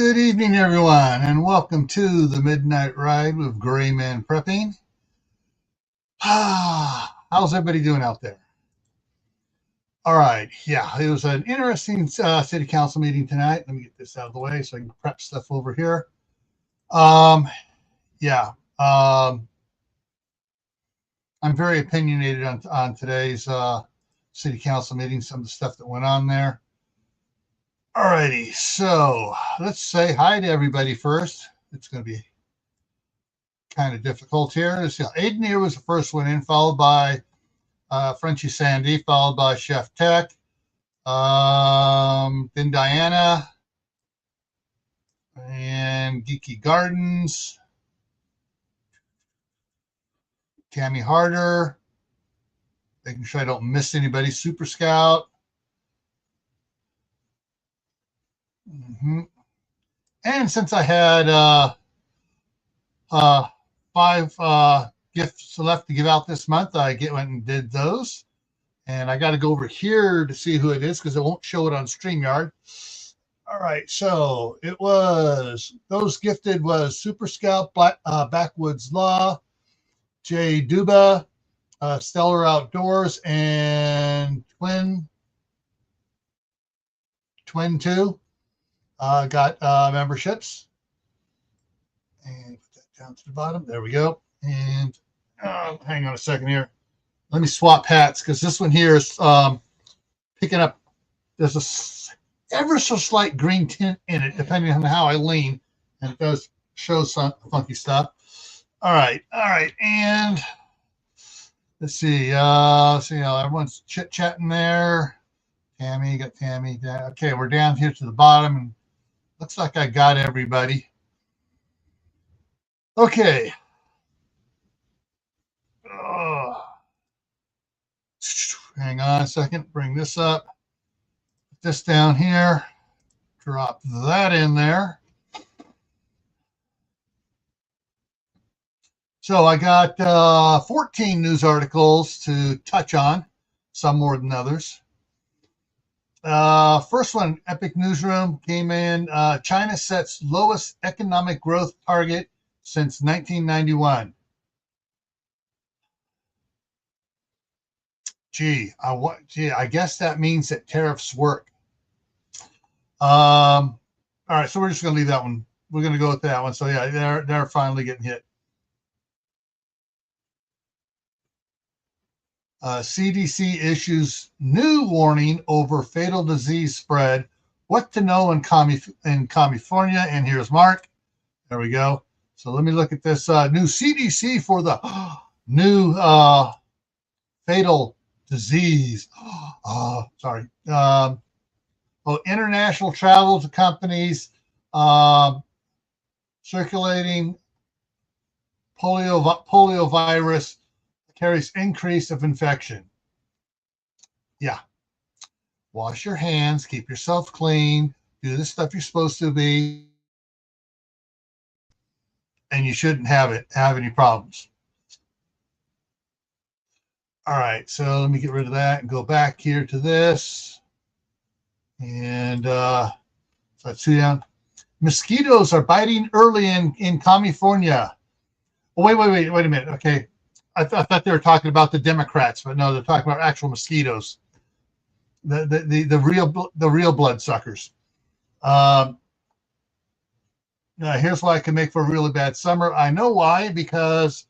Good evening, everyone, and welcome to the Midnight Ride with Gray Man Prepping. How's everybody doing out there? All right, yeah, it was an interesting city council meeting tonight. Let me get this out of the way so I can prep stuff over here. Yeah, I'm very opinionated on today's city council meeting, some of the stuff that went on there. All righty, so let's say hi to everybody first. It's going to be kind of difficult here. So Aiden here was the first one in, followed by Frenchie Sandy, followed by Chef Tech, then Diana, and Geeky Gardens, Tammy Harder, making sure I don't miss anybody, Super Scout. And since I had five gifts left to give out this month, I went and did those. And I got to go over here to see who it is because it won't show it on StreamYard. All right, so it was, those gifted was Super Scout, Backwoods Law, Jay Duba, Stellar Outdoors, and Twin 2 got memberships. And put that down to the bottom. There we go. And hang on a second here. Let me swap hats because this one here is picking up. There's a ever so slight green tint in it, depending on how I lean, and it does show some funky stuff. All right, and let's see. Everyone's chit chatting there. Tammy, got Tammy. Okay, we're down here to the bottom, and looks like I got everybody. Okay. Hang on a second. Bring this up. Put this down here. Drop that in there. So I got 14 news articles to touch on, some more than others. First one, Epic Newsroom came in. China sets lowest economic growth target since 1991. I guess that means that tariffs work. All right, so we're just going to leave that one. We're going to go with that one. So yeah, they're finally getting hit. CDC issues new warning over fatal disease spread. What to know in California. And here's Mark. There we go. So let me look at this new CDC for the new fatal disease. International travel to companies circulating polio virus carries increase of infection. Yeah. Wash your hands, keep yourself clean, do the stuff you're supposed to be, and you shouldn't have any problems. All right, so let me get rid of that and go back here to this. And so let's see down. Mosquitoes are biting early in California. Oh, wait a minute. Okay. I thought they were talking about the Democrats, but no, they're talking about actual mosquitoes, the real bloodsuckers. Here's why I can make for a really bad summer. I know why, because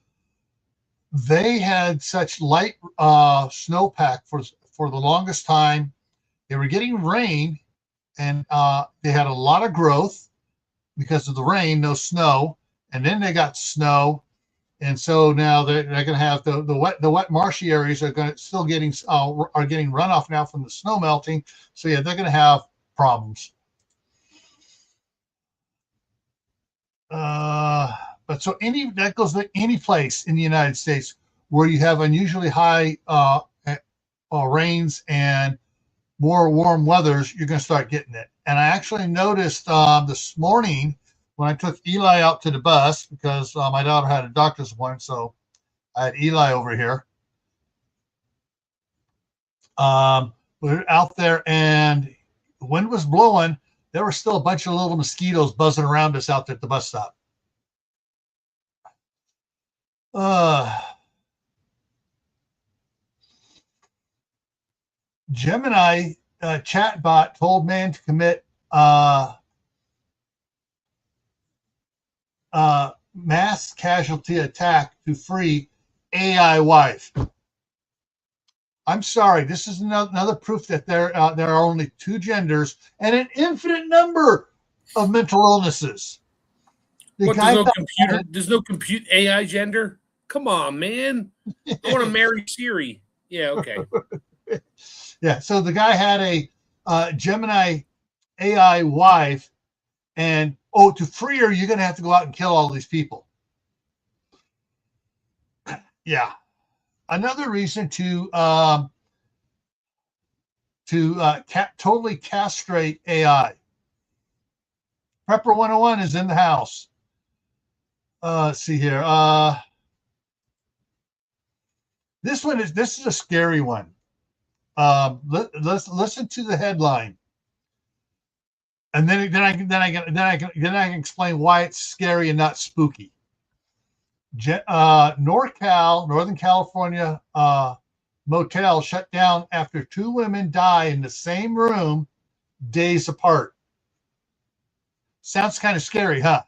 they had such light snowpack for the longest time. They were getting rain, and they had a lot of growth because of the rain, no snow, and then they got snow. And so now they're going to have the wet marshy areas are getting runoff now from the snow melting. So yeah, they're going to have problems. But so that goes to any place in the United States where you have unusually high rains and more warm weathers, you're going to start getting it. And I actually noticed this morning when I took Eli out to the bus, because my daughter had a doctor's appointment, so I had Eli over here. We were out there, and the wind was blowing. there were still a bunch of little mosquitoes buzzing around us out there at the bus stop. Gemini chatbot told man to commit mass casualty attack to free AI wife. I'm sorry. This is another proof that there are only two genders and an infinite number of mental illnesses. There's no compute AI gender? Come on, man. I want to marry Siri. Yeah, okay. Yeah, so the guy had a Gemini AI wife, and to free her, you're going to have to go out and kill all these people. Yeah. Another reason to totally castrate AI. Prepper 101 is in the house. Let's see here. This is a scary one. Let's listen to the headline, and then I can explain why it's scary and not spooky. Northern California motel shut down after two women die in the same room days apart. Sounds kind of scary, huh?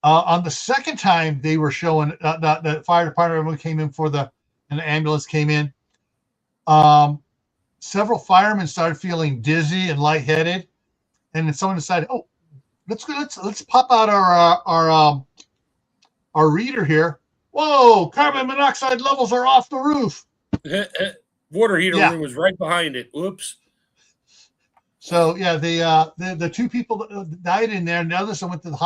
On the second time they were showing, the fire department, everyone came in and the ambulance came in. Several firemen started feeling dizzy and lightheaded, and then someone decided, "Oh, let's pop out our reader here. Whoa, carbon monoxide levels are off the roof." Water heater room was right behind it. Whoops. So yeah, the two people that died in there, and the others that went to the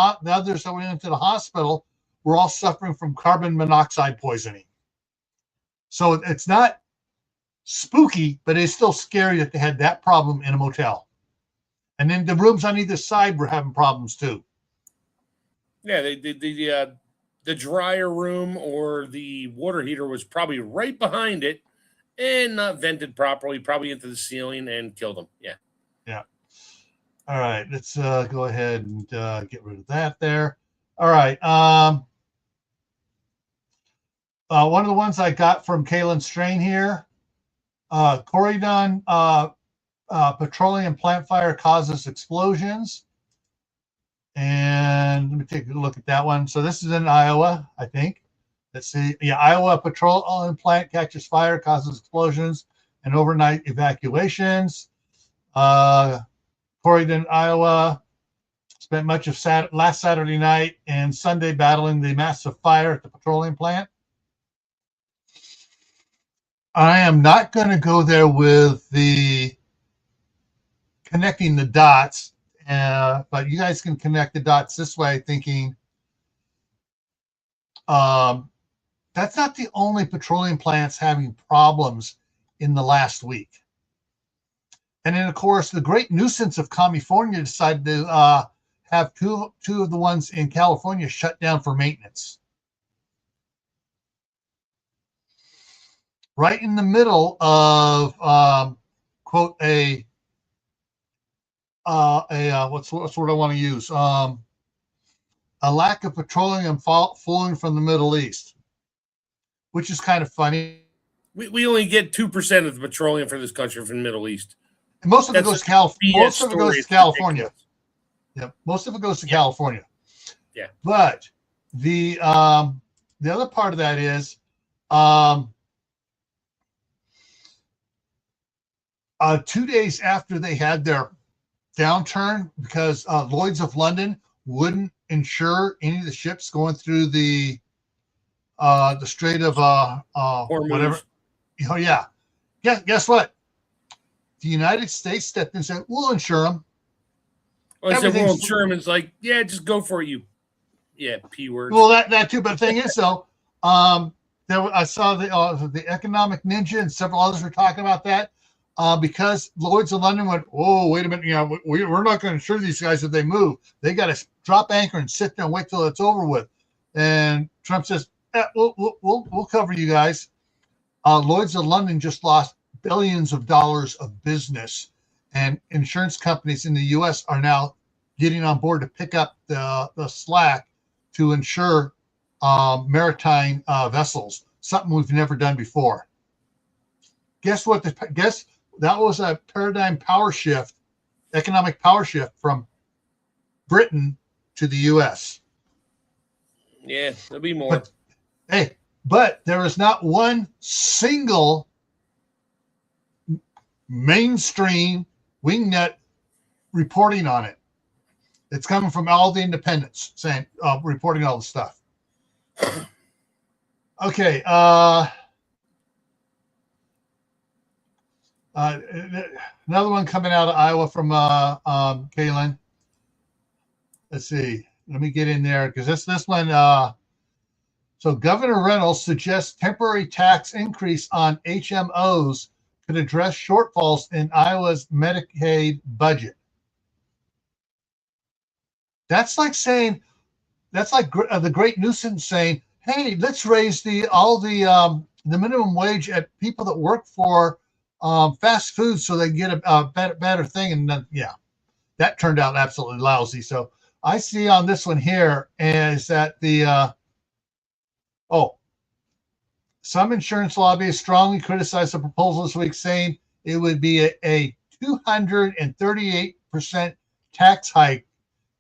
hospital were all suffering from carbon monoxide poisoning. So it's not spooky, but it's still scary that they had that problem in a motel. And then the rooms on either side were having problems too. Yeah, the dryer room or the water heater was probably right behind it and not vented properly, probably into the ceiling and killed them. Yeah. Yeah. All right, let's go ahead and get rid of that there. All right. One of the ones I got from Kaylin Strain here. Corydon petroleum plant fire causes explosions. And let me take a look at that one. So this is in Iowa, I think. Let's see. Yeah, Iowa petroleum plant catches fire, causes explosions and overnight evacuations. Corydon, Iowa, spent much of last Saturday night and Sunday battling the massive fire at the petroleum plant. I am not going to go there with the connecting the dots, but you guys can connect the dots this way, thinking that's not the only petroleum plants having problems in the last week. And then, of course, the great nuisance of California decided to have two of the ones in California shut down for maintenance. Right in the middle of quote what's what I want to use, a lack of petroleum flowing from the Middle East, which is kind of funny. We only get 2% of the petroleum for this country from the Middle East. And most of it goes to California. Most of it goes to California. Yeah, most of it goes to California. Yeah, but the other part of that is 2 days after they had their downturn, because Lloyd's of London wouldn't insure any of the ships going through the Strait of whatever. Oh yeah. Guess what? The United States stepped in and said, "We'll insure them." Well, I said, "We'll insure them." It's like, yeah, just go for it, you. Yeah, P word. Well, that too. But the thing is, though, I saw the Economic Ninja and several others were talking about that. Because Lloyd's of London went, "Oh, wait a minute, we're not going to insure these guys if they move. They got to drop anchor and sit there and wait till it's over with." And Trump says, "We'll cover you guys." Lloyd's of London just lost billions of dollars of business, and insurance companies in the U.S. are now getting on board to pick up the slack to insure maritime vessels, something we've never done before. Guess what? Guess that was a paradigm power shift, economic power shift from Britain to the U.S. Yeah, there'll be more. But there is not one single mainstream wingnut reporting on it. It's coming from all the independents saying, reporting all the stuff. Okay. Another one coming out of Iowa from Kaylin. Let's see. Let me get in there because this one. So Governor Reynolds suggests temporary tax increase on HMOs could address shortfalls in Iowa's Medicaid budget. That's like saying, that's like the great nuisance saying, "Hey, let's raise the minimum wage at people that work for fast food so they get a better thing." And then, yeah, that turned out absolutely lousy. So I see on this one here is that some insurance lobbyists strongly criticized the proposal this week, saying it would be a 238% tax hike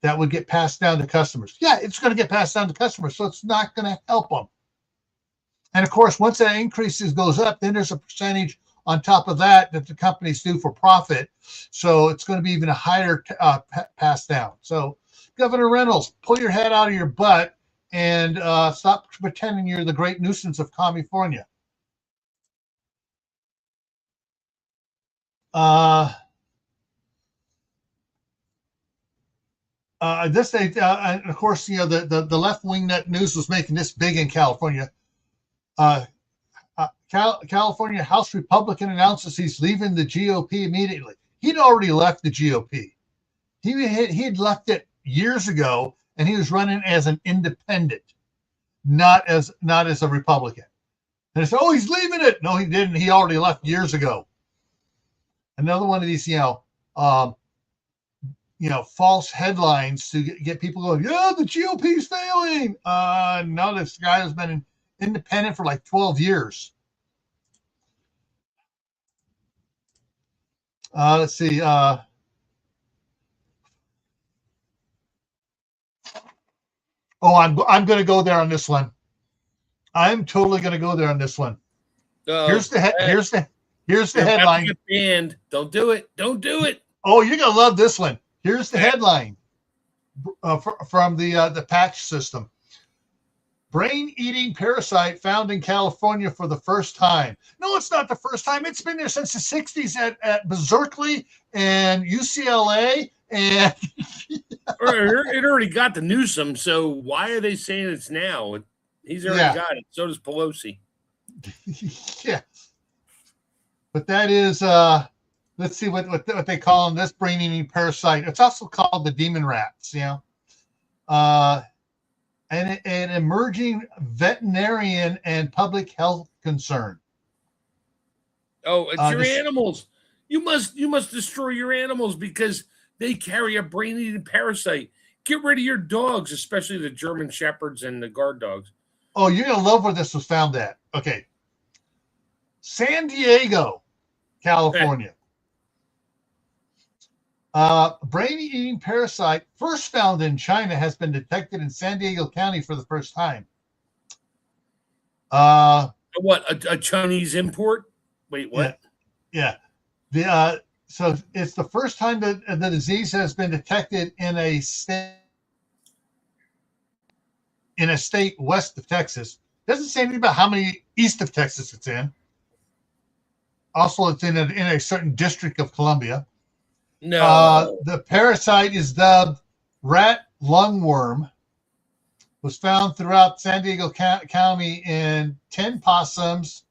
that would get passed down to customers. Yeah, it's going to get passed down to customers, so it's not going to help them. And of course, once that increases goes up, then there's a percentage on top of that the companies do for profit. So it's going to be even a higher pass down. So Governor Reynolds, pull your head out of your butt and stop pretending you're the great nuisance of California. This day, and of course, you know, the left wing net news was making this big in California. California House Republican announces he's leaving the GOP immediately. He'd already left the GOP. He'd left it years ago, and he was running as an independent, not as a Republican. And it's, oh, he's leaving it. No, he didn't. He already left years ago. Another one of these, false headlines to get people going, yeah, the GOP's failing. No, this guy has been independent for like 12 years. Let's see. I'm going to go there on this one. I'm totally going to go there on this one. Here's the headline. Banned. Don't do it. Don't do it. Oh, you're going to love this one. Here's the headline from the patch system. Brain-eating parasite found in California for the first time. No, it's not the first time. It's been there since the 60s at Berkeley and UCLA. And it already got the Newsom, so why are they saying it's now? He's already got it. So does Pelosi. Yeah. But that is, let's see what they call them, this brain-eating parasite. It's also called the demon rats, and an emerging veterinarian and public health concern. Oh, it's your animals. You must destroy your animals because they carry a brain-eating parasite. Get rid of your dogs, especially the German Shepherds and the guard dogs. Oh, you're going to love where this was found at. Okay. San Diego, California. Brain-eating parasite first found in China has been detected in San Diego County for the first time. What, a Chinese import? Wait, what? Yeah. So it's the first time that the disease has been detected in a state west of Texas. Doesn't say anything about how many east of Texas it's in. Also, it's in a certain district of Columbia. No. The parasite is dubbed rat lungworm. Was found throughout San Diego County in 10 possums.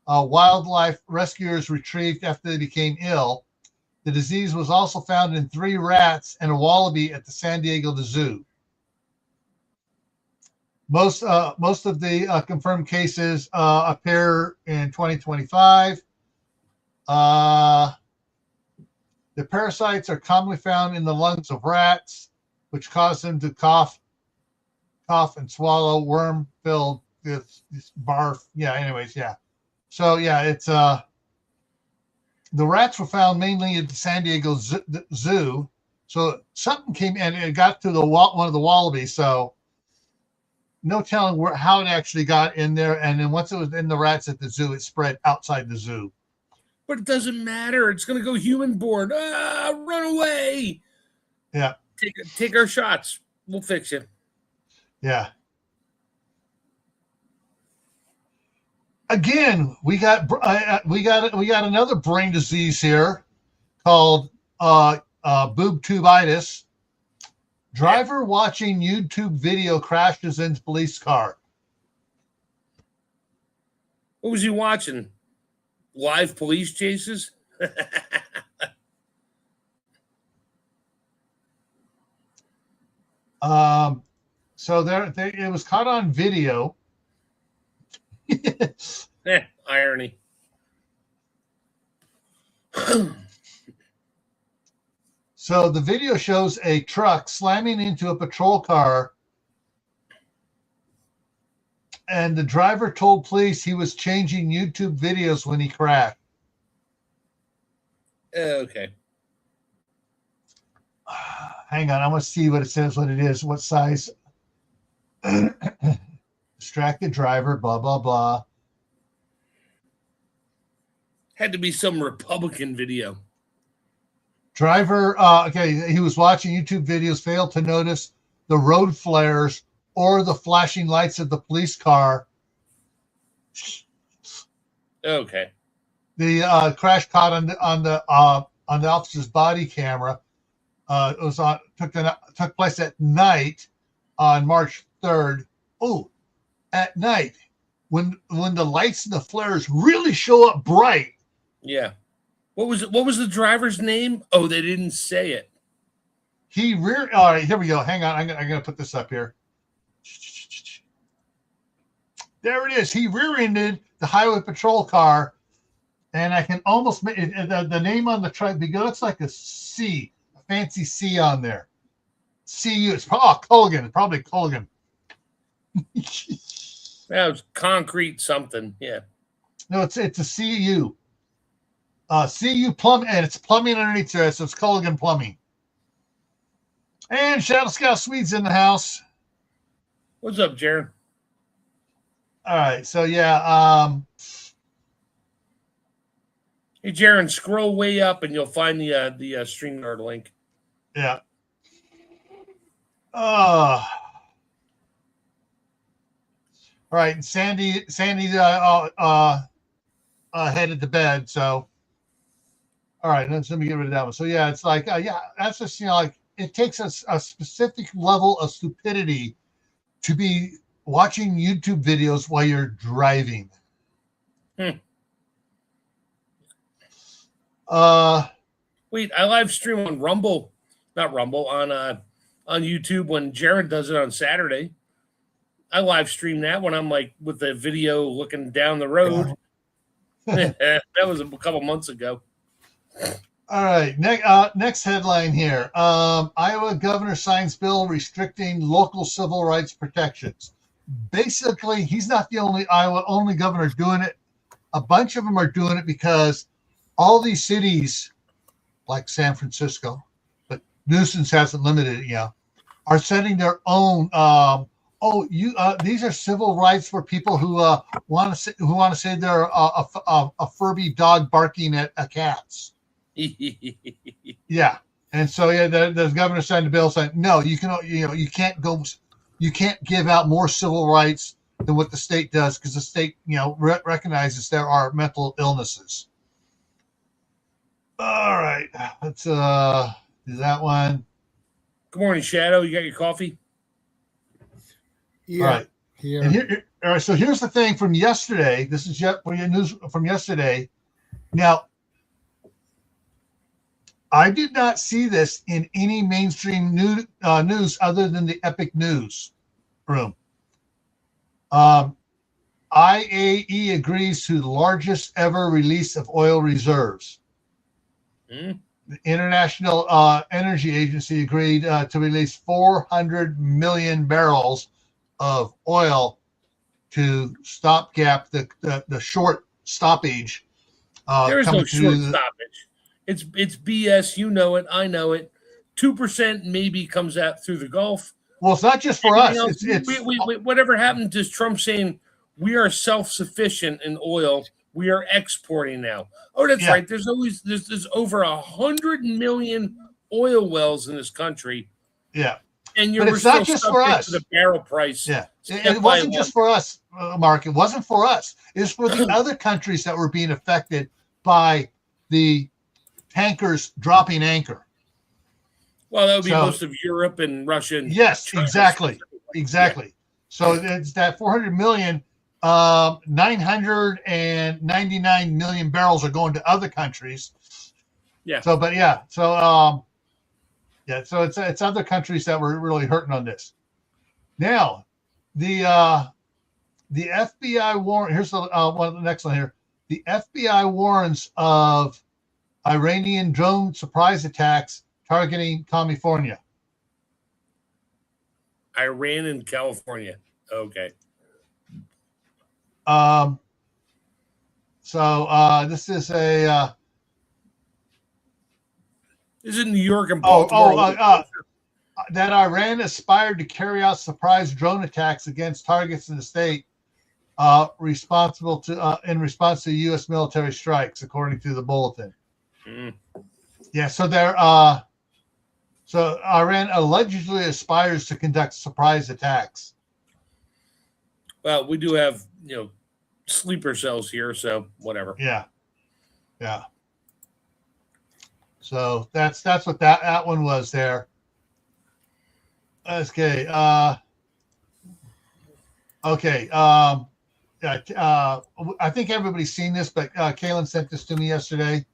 Wildlife rescuers retrieved after they became ill. The disease was also found in 3 rats and a wallaby at the San Diego Zoo. Most of the confirmed cases appear in 2025. The parasites are commonly found in the lungs of rats, which cause them to cough and swallow worm-filled this barf. Yeah. Anyways, yeah. So yeah, it's the rats were found mainly at the San Diego Zoo. So something came and it got to one of the wallabies. So no telling how it actually got in there. And then once it was in the rats at the zoo, it spread outside the zoo. But it doesn't matter. It's going to go human borne. Run away. Yeah. Take our shots. We'll fix you. Yeah. Again, we got another brain disease here called boob tubitis. Driver watching YouTube video crashes into police car. What was he watching? Live police chases? So it was caught on video. Irony. So the video shows a truck slamming into a patrol car, and the driver told police he was changing YouTube videos when he crashed. Okay. Hang on, I want to see what it says, what it is, what size. Distracted driver, blah, blah, blah. Had to be some Republican video. Driver, okay, he was watching YouTube videos, failed to notice the road flares or the flashing lights of the police car. Okay. The crash caught on the officer's body camera. It was took place at night on March 3rd. Oh, at night when the lights and the flares really show up bright. Yeah. What was the driver's name? Oh, they didn't say it. All right, here we go. Hang on. I'm gonna put this up here. There it is. He rear-ended the highway patrol car, and I can almost make the name on the truck because it looks like a C, a fancy C on there. CU. It's Culligan. Probably Culligan. That was concrete something. Yeah. No, it's a CU. CU Plumbing, and it's plumbing underneath there, so it's Culligan Plumbing. And Shadow Scout Swede's in the house. What's up, Jaron? All right, so yeah. Hey, Jaron, scroll way up and you'll find the StreamYard link. Yeah. All right, Sandy headed to bed, so. All right, let me get rid of that one. So yeah, it's like that's just like it takes a specific level of stupidity to be watching YouTube videos while you're driving. Wait, I live stream on Rumble, not Rumble, on YouTube when Jared does it on Saturday. I live stream that when I'm like with the video looking down the road. That was a couple months ago. All right, next headline here. Iowa governor signs bill restricting local civil rights protections. Basically, he's not the only governor doing it. A bunch of them are doing it because all these cities, like San Francisco, but Newsom's hasn't limited it yet, are setting their own. These are civil rights for people who want to say they're a Furby dog barking at cats. Yeah, and so yeah, the governor signed a bill saying no, you can't give out more civil rights than what the state does because the state recognizes there are mental illnesses. All right, let's do that one. Good morning, Shadow. You got your coffee? Yeah. All right. Yeah. All right. So here's the thing from yesterday. This is for your news from yesterday. Now, I did not see this in any mainstream news other than the Epic News room. IAE agrees to the largest ever release of oil reserves. the International Energy Agency agreed to release 400 million barrels of oil to stopgap the short stoppage There is no coming short through. stoppage. It's BS. You know it. I know it. 2% maybe comes out through the Gulf. Well, it's not just for Anything us. else, It's whatever happened to Trump saying we are self-sufficient in oil. We are exporting now. Oh, that's Yeah. right. There's over 100 million oil wells in this country, yeah. and But we're it's not still just for subject us. to the barrel price. Yeah. step It by wasn't one. just for us, Mark. It wasn't for us. It's for the other countries that were being affected by the tankers dropping anchor. Well, that would be So- most of Europe and Russia. And Yes, China exactly. specifically. Exactly. So it's that 400 million, 999 million barrels are going to other countries. Yeah. So, but yeah, so so it's other countries that were really hurting on this. Now, the FBI warn. Here's the one. The next one here. The FBI warns of Iranian drone surprise attacks targeting California. Iran and California. Okay. So this is a This is New York and Baltimore. that Iran aspired to carry out surprise drone attacks against targets in the state responsible to in response to U.S. military strikes, according to the bulletin. Yeah, so so Iran allegedly aspires to conduct surprise attacks. Well, we do have sleeper cells here, so whatever. Yeah. So that's what that one was there. Okay. Okay. I think everybody's seen this, but Kaylin sent this to me yesterday.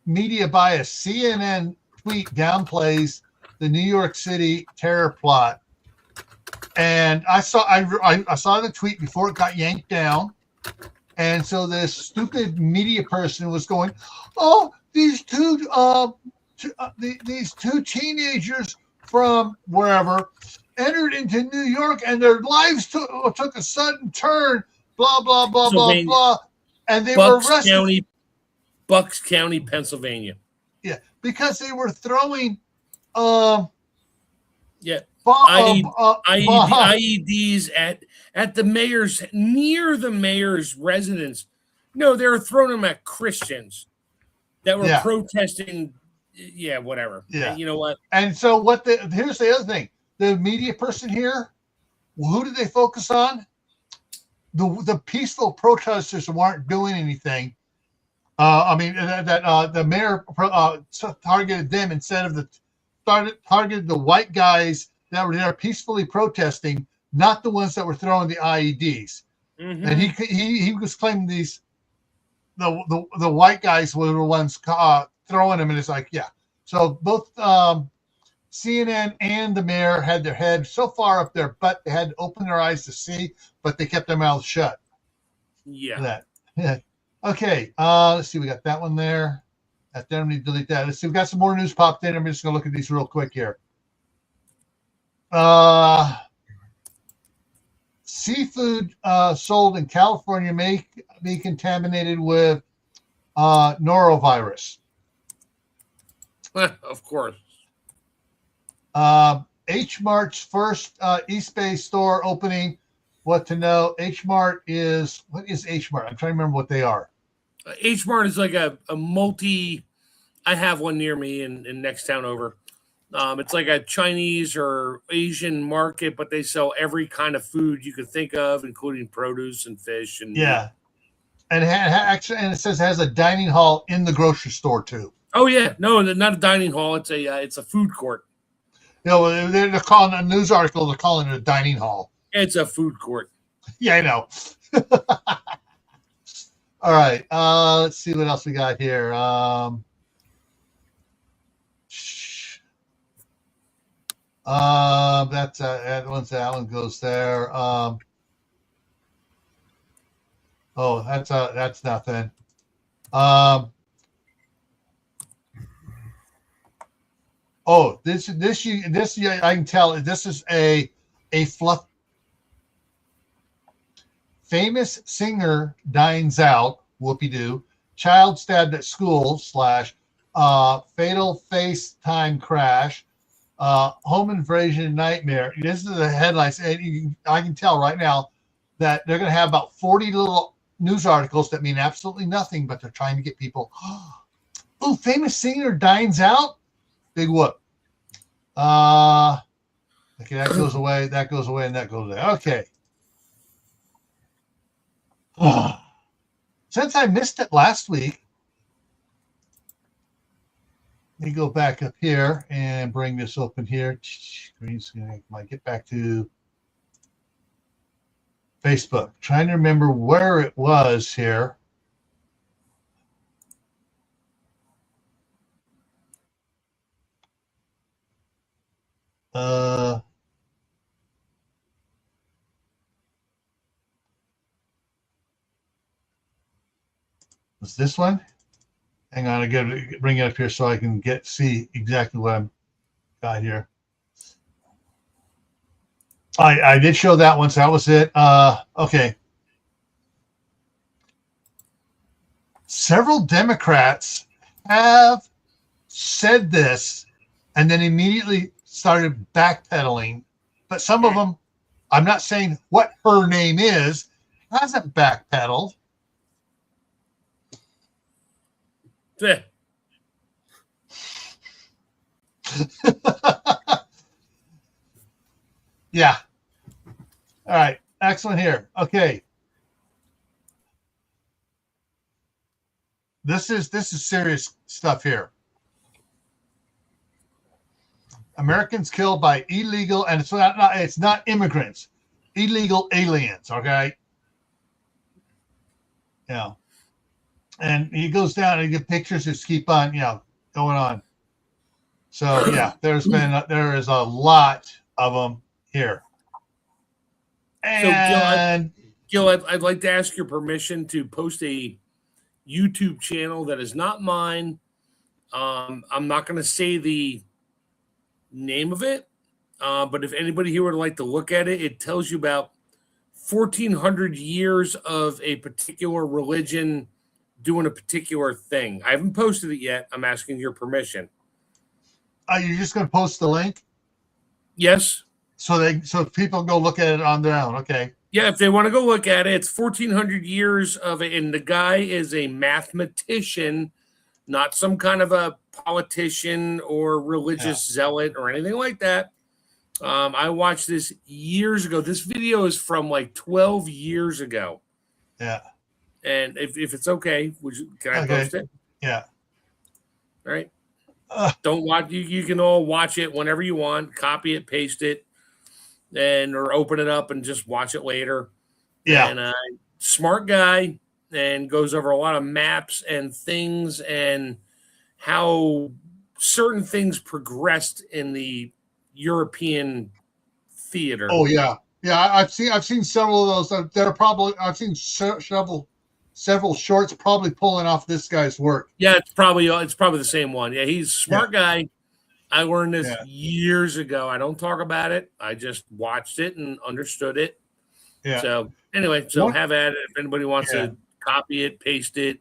Media bias. CNN tweet downplays the New York City terror plot. And I saw the tweet before it got yanked down. And so this stupid media person was going, "Oh, these two teenagers from wherever entered into New York, and their lives took a sudden turn. Blah blah blah blah blah." And they were arrested. Bucks County, Pennsylvania. Yeah, because they were throwing IEDs at the mayor's, near the mayor's residence. No, they were throwing them at Christians that were protesting. Yeah, whatever. Yeah. You know what? And so here's the other thing. The media person here, who did they focus on? The peaceful protesters who aren't doing anything. The mayor targeted them instead of targeted the white guys that were there peacefully protesting, not the ones that were throwing the IEDs. Mm-hmm. And he was claiming the white guys were the ones throwing them, and it's like, yeah. So both CNN and the mayor had their head so far up their butt they had to open their eyes to see, but they kept their mouths shut. Yeah. Okay. Let's see. We got that one there. Let me delete that. Let's see. We've got some more news popped in. I'm just going to look at these real quick here. Seafood sold in California may be contaminated with norovirus. Of course. H Mart's first East Bay store opening. What to know? What is H Mart? I'm trying to remember what they are. H Mart is like a multi. I have one near me in next town over. It's like a Chinese or Asian market, but they sell every kind of food you could think of, including produce and fish and and it says it has a dining hall in the grocery store too. Oh yeah, no, not a dining hall. It's a food court. They're calling a news article. They're calling it a dining hall. It's a food court. Yeah, I know. All right. Let's see what else we got here. That one goes there. That's nothing. Oh, this I can tell this is a fluff. Famous singer dines out. Whoopie doo. Child stabbed at school / fatal FaceTime crash. Home invasion nightmare. This is the headlines, and I can tell right now that they're going to have about 40 little news articles that mean absolutely nothing, but they're trying to get people. Oh, famous singer dines out. Big whoop. Okay, that goes away. That goes away, and that goes away. Okay. Since I missed it last week, let me go back up here and bring this open here. Might get back to Facebook. Trying to remember where it was here. Was this one? Hang on, I got to bring it up here so I can see exactly what I'm got here. I did show that one, so that was it. Okay. Several Democrats have said this and then immediately started backpedaling. But some of them, I'm not saying what her name is, hasn't backpedaled. Yeah. All right. Excellent here. Okay. This is serious stuff here. Americans killed by illegal, and it's not immigrants, illegal aliens. Okay. Yeah. And he goes down and you get pictures just keep on, going on. So yeah, there is a lot of them here. And so Gil, I'd like to ask your permission to post a YouTube channel that is not mine. I'm not going to say the name of it, but if anybody here would like to look at it, it tells you about 1,400 years of a particular religion doing a particular thing. I haven't posted it yet. I'm asking your permission. Are you just going to post the link? Yes. So people go look at it on their own. Okay. Yeah, if they want to go look at it, it's 1,400 years of it, and the guy is a mathematician, not some kind of a politician or religious zealot or anything like that. I watched this years ago. This video is from like 12 years ago. Yeah. And if it's okay, can I post it? Yeah. All right. Don't watch. You can all watch it whenever you want. Copy it, paste it, or open it up and just watch it later. Yeah. And smart guy, and goes over a lot of maps and things and how certain things progressed in the European theater. Oh yeah. I've seen several of those that are probably I've seen several shorts probably pulling off this guy's work. Yeah, it's probably the same one. Yeah, he's a smart guy. I learned this years ago. I don't talk about it. I just watched it and understood it. Yeah. So anyway, have at it. If anybody wants to copy it, paste it,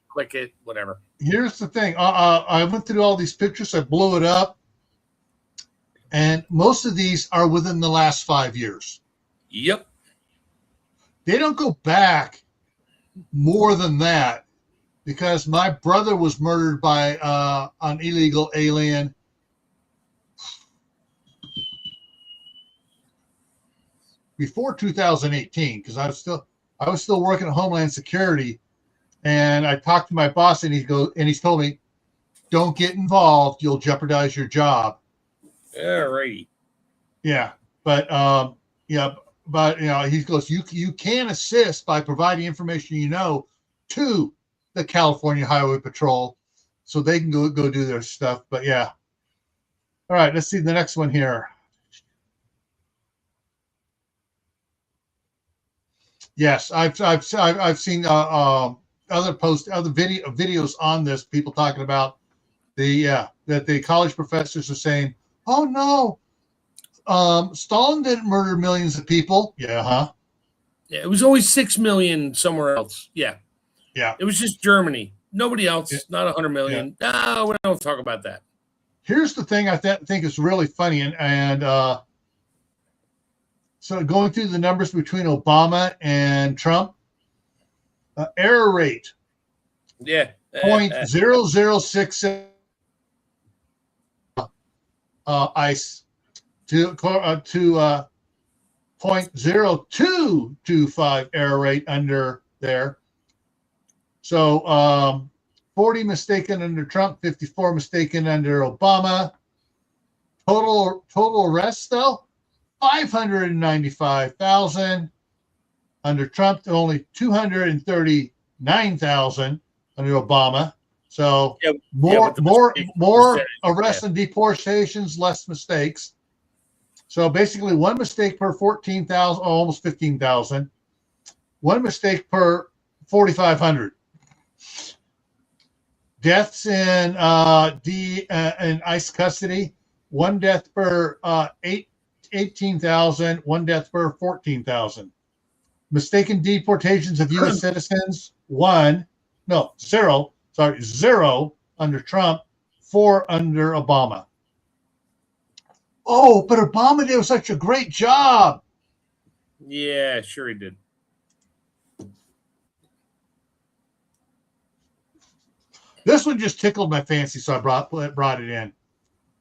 click it, whatever. Here's the thing. I went through all these pictures. I blew it up. And most of these are within the last 5 years. Yep. They don't go back more than that because my brother was murdered by an illegal alien. Before 2018, because I was still working at Homeland Security, and I talked to my boss, and he's told me, "Don't get involved; you'll jeopardize your job." All right. Yeah, but he goes, you can assist by providing information to the California Highway Patrol, so they can go do their stuff. But yeah, all right, let's see the next one here. Yes, I've seen other videos on this, people talking about that the college professors are saying, oh no, Stalin didn't murder millions of people. Yeah, huh? Yeah, it was always 6 million somewhere else. Yeah. Yeah. It was just Germany. Nobody else, Yeah. not 100 million. Yeah. No, we don't talk about that. Here's the thing I think is really funny, and so going through the numbers between Obama and Trump, error rate Yeah. 0.0066 ICE to 0.0225 error rate under there. So 40 mistaken under Trump, 54 mistaken under Obama. Total arrests though, 595,000 under Trump, to only 239,000 under Obama. So more arrests and deportations, less mistakes. So basically, one mistake per 14,000, almost 15,000. One mistake per 4,500. Deaths in in ICE custody. One death per 18,000. One death per 14,000. Mistaken deportations of U.S. citizens. Zero under Trump. 4 under Obama. Oh, but Obama did such a great job. Yeah, sure he did. This one just tickled my fancy, so I brought it in.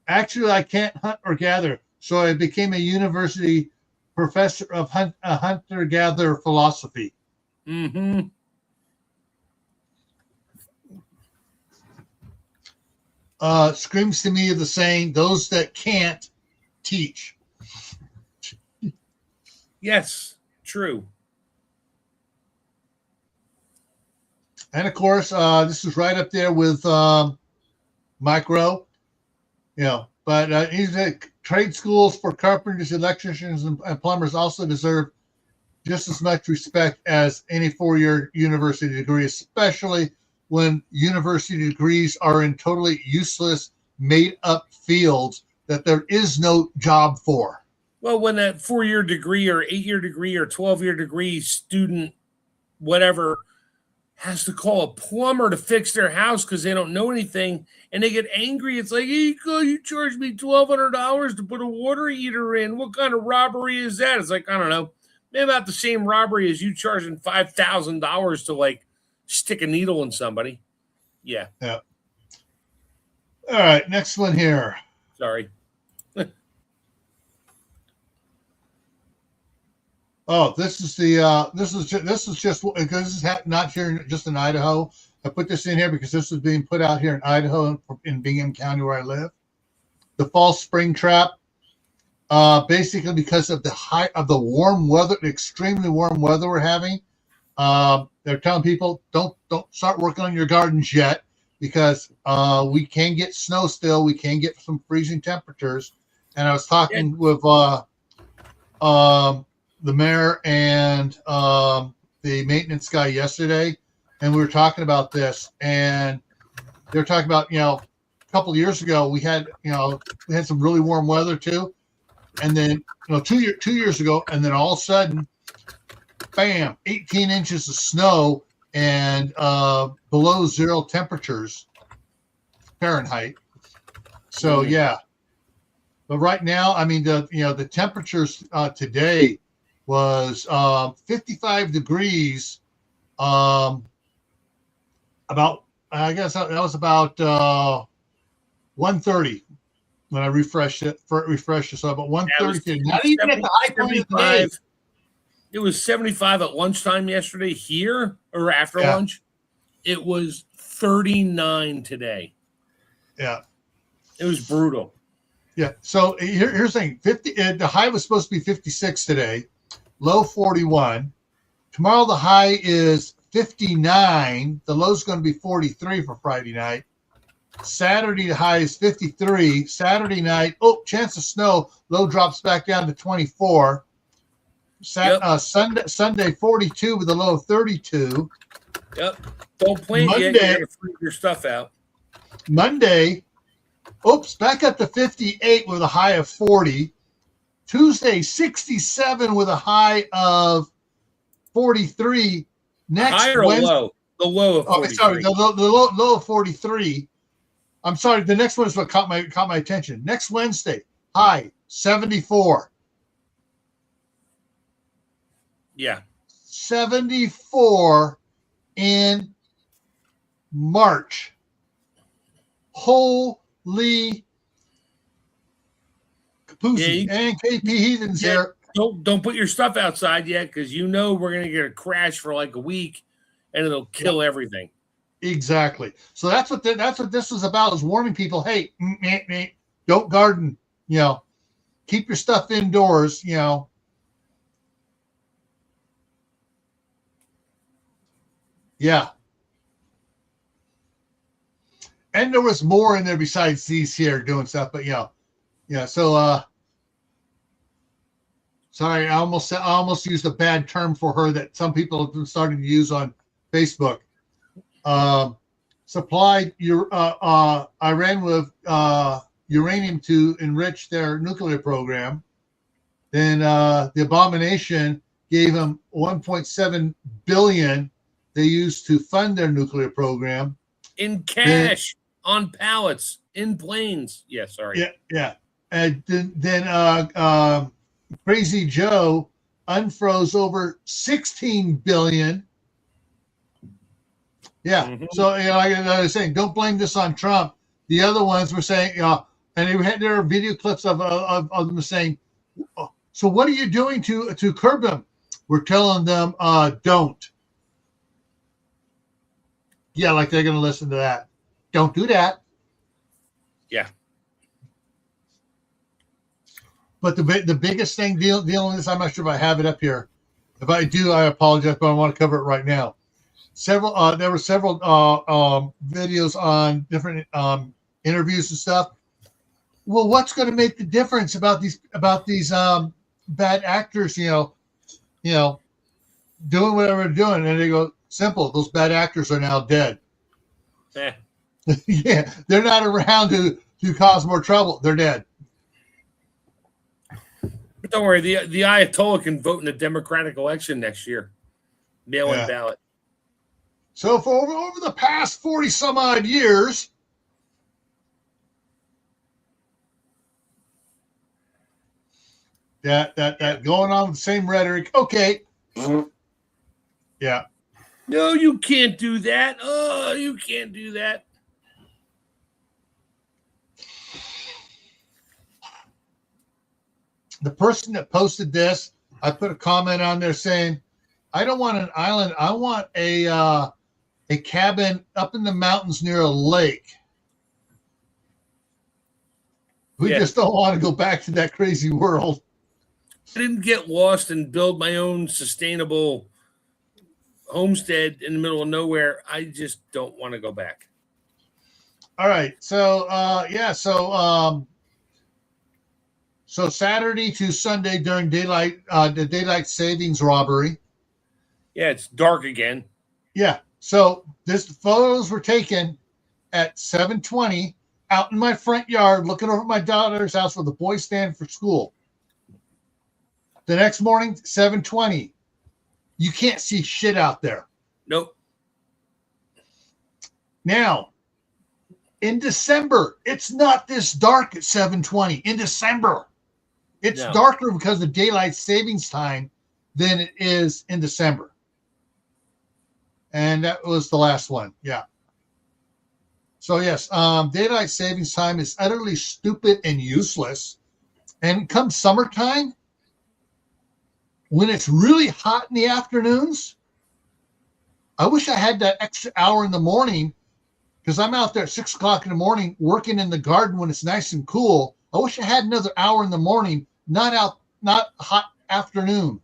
Actually, I can't hunt or gather, so I became a university professor of hunter-gatherer philosophy. Mm-hmm. Screams to me of the saying, those that can't teach. Yes, true. And of course, this is right up there with Mike Rowe. But he's at trade schools for carpenters, electricians, and plumbers also deserve just as much respect as any 4-year university degree, especially when university degrees are in totally useless, made-up fields that there is no job for. Well, when that 4-year degree or 8-year degree or 12-year degree student, whatever, has to call a plumber to fix their house because they don't know anything, and they get angry. It's like, hey, you charged me $1,200 to put a water heater in. What kind of robbery is that? It's like, I don't know, maybe about the same robbery as you charging $5,000 to like stick a needle in somebody. Yeah. All right, next one here. Sorry. Oh, this is just because this is not here just in Idaho. I put this in here because this is being put out here in Idaho, in Bingham County where I live. The false spring trap, basically because of the warm weather, extremely warm weather we're having. They're telling people don't start working on your gardens yet because we can get snow still. We can get some freezing temperatures. And I was talking with the mayor and the maintenance guy yesterday, and we were talking about this, and they were talking about, a couple of years ago we had some really warm weather too, and then 2 years ago, and then all of a sudden, bam, 18 inches of snow and below zero temperatures Fahrenheit. So yeah, but right now, I mean the temperatures today was 55 degrees. About, I guess that was about 1:30 when I refreshed it. So about 1:30. Not even at the high point of the day. It was 75 at lunchtime yesterday here, or after lunch. It was 39 today. Yeah, it was brutal. Yeah. So here's the thing: the high was supposed to be 56 today. Low 41. Tomorrow the high is 59. The low is going to be 43 for Friday night. Saturday the high is 53. Saturday night, chance of snow. Low drops back down to 24. Sunday 42 with a low of 32. Yep. Don't plant yet. You gotta freeze your stuff out. Monday, back up to 58 with a high of 40. Tuesday, 67 with a high of 43. Next high or Wednesday, low? The low of 43. sorry, the low of 43. I'm sorry, the next one is what caught my attention. Next Wednesday, high 74. Yeah. 74 in March. Holy Kapoozy. And KP Heathens here. Don't put your stuff outside yet, because you know we're going to get a crash for like a week, and it'll kill everything. Exactly. So that's what this is about, is warning people, hey, don't garden, keep your stuff indoors, Yeah. And there was more in there besides these here doing stuff, but yeah. So sorry, I almost used a bad term for her that some people have been starting to use on Facebook. Supplied Iran with uranium to enrich their nuclear program. Then the abomination gave them $1.7 billion they used to fund their nuclear program. In cash, on pallets, in planes. Yeah, sorry. Yeah. And then Crazy Joe unfroze over $16 billion. Yeah. Mm-hmm. So, like I was saying, don't blame this on Trump. The other ones were saying, and there are video clips of them saying, so what are you doing to curb them? We're telling them, don't. Yeah, like they're going to listen to that. Don't do that. Yeah. But the biggest thing dealing with this, I'm not sure if I have it up here. If I do, I apologize, but I want to cover it right now. There were several videos on different interviews and stuff. Well, what's going to make the difference about these bad actors? Doing whatever they're doing, and they go, simple. Those bad actors are now dead. Yeah, they're not around to cause more trouble. They're dead. But don't worry, the Ayatollah can vote in the Democratic election next year. Mail-in ballot. So for over the past 40 some odd years, that going on with the same rhetoric. Okay. Yeah. No, you can't do that. Oh, you can't do that. The person that posted this, I put a comment on there saying, I don't want an island. I want a cabin up in the mountains near a lake. We just don't want to go back to that crazy world. I didn't get lost and build my own sustainable homestead in the middle of nowhere. I just don't want to go back. All right. So, so Saturday to Sunday during the daylight savings robbery. Yeah, it's dark again. Yeah. So photos were taken at 7:20 out in my front yard, looking over at my daughter's house where the boys stand for school. The next morning, 7:20, you can't see shit out there. Nope. Now, in December, it's not this dark at 7:20. In December, it's darker because of daylight savings time than it is in December. And that was the last one. Yeah. So yes, daylight savings time is utterly stupid and useless. And come summertime, when it's really hot in the afternoons, I wish I had that extra hour in the morning, because I'm out there at 6 o'clock in the morning working in the garden when it's nice and cool. I wish I had another hour in the morning, not hot afternoon,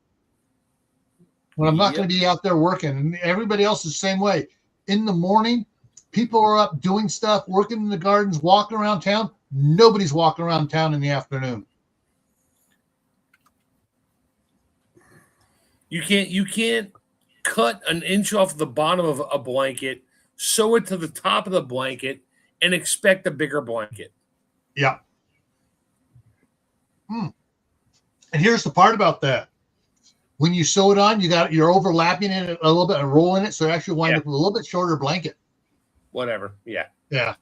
when I'm not going to be out there working. And everybody else is the same way. In the morning, people are up doing stuff, working in the gardens, walking around town. Nobody's walking around town in the afternoon. You can't cut an inch off the bottom of a blanket, sew it to the top of the blanket, and expect a bigger blanket. Yeah. And here's the part about that. When you sew it on, you're overlapping it a little bit and rolling it, so it actually winds up with a little bit shorter blanket. Whatever. Yeah. Yeah.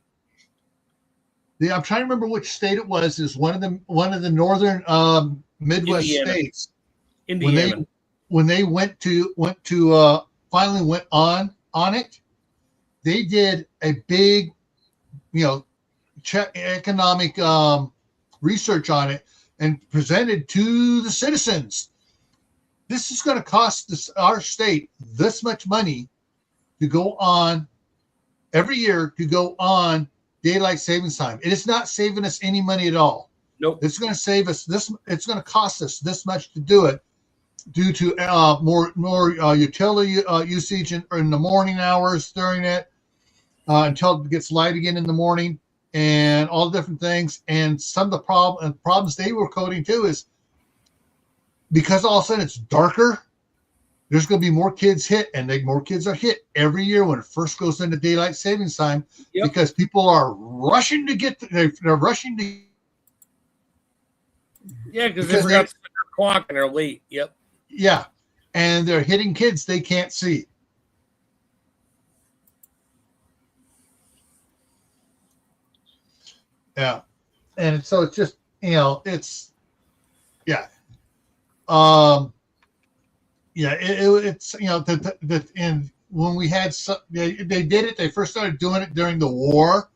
I'm trying to remember which state it was. Is one of the northern Midwest states. Indiana. When they went to finally went on it, they did a big, economic research on it and presented to the citizens. This is going to cost our state this much money to go on every year to go on daylight savings time. It is not saving us any money at all. Nope. It's going to save us this. It's going to cost us this much to do it, due to more utility usage in the morning hours during it until it gets light again in the morning, and all the different things. And some of the problems they were quoting too is because all of a sudden it's darker. There's going to be more kids hit, and more kids are hit every year when it first goes into daylight savings time, because people are rushing to get. They're rushing to. Yeah, because they forgot to set their clock and they're late. Yep. Yeah, and they're hitting kids they can't see. Yeah, and so it's just it's it's and when we had they did it, they first started doing it during the war,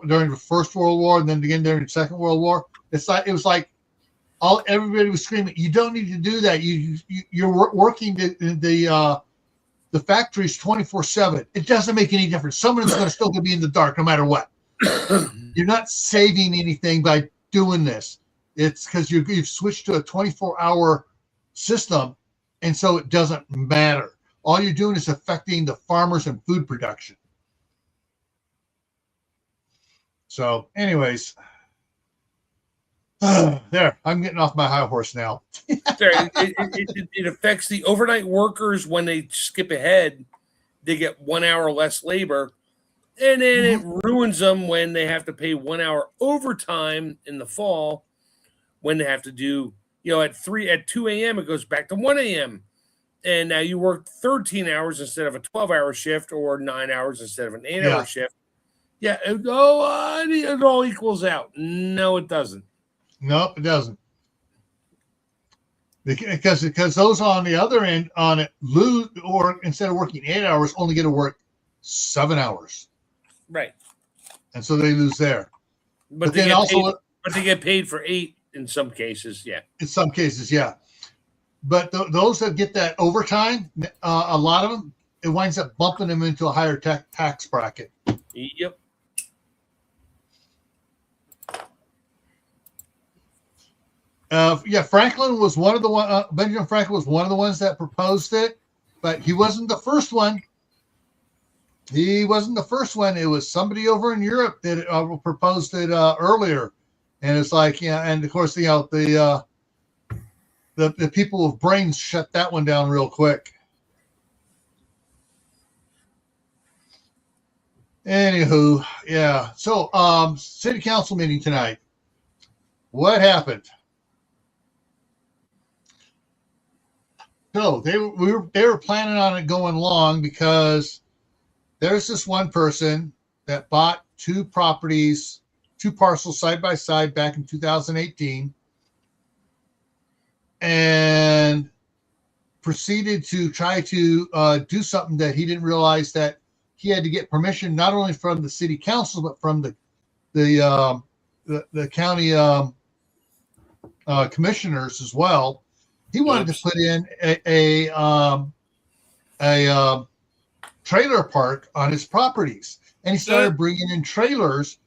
during the First World War, and then again during the Second World War. It was like everybody was screaming, "You don't need to do that. You're working the factories 24/7. It doesn't make any difference. Someone's still going to be in the dark no matter what. You're not saving anything by doing this. It's because you've switched to a 24-hour system, and so it doesn't matter. All you're doing is affecting the farmers and food production." So, anyways. There, I'm getting off my high horse now. It affects the overnight workers when they skip ahead. They get 1 hour less labor, and then it ruins them when they have to pay 1 hour overtime in the fall. When they have to do, at 2 a.m. it goes back to 1 a.m. and now you work 13 hours instead of a 12-hour shift, or 9 hours instead of an 8-hour shift. Yeah, it all equals out. No, it doesn't. Nope, it doesn't. Because those on the other end on it lose, or instead of working 8 hours, only get to work 7 hours. Right. And so they lose there. But they get paid for 8 in some cases, yeah. In some cases, yeah. But those that get that overtime, a lot of them, it winds up bumping them into a higher tax bracket. Yep. Franklin was one of the Benjamin Franklin was one of the ones that proposed it, but he wasn't the first one. He wasn't the first one. It was somebody over in Europe that proposed it earlier, and it's like, and of course, the people with brains shut that one down real quick. Anywho, yeah. So, city council meeting tonight. What happened? So they were planning on it going long because there's this one person that bought 2 parcels side by side back in 2018, and proceeded to try to do something that he didn't realize that he had to get permission not only from the city council but from the county commissioners as well. He wanted to put in a trailer park on his properties, and he started bringing in trailers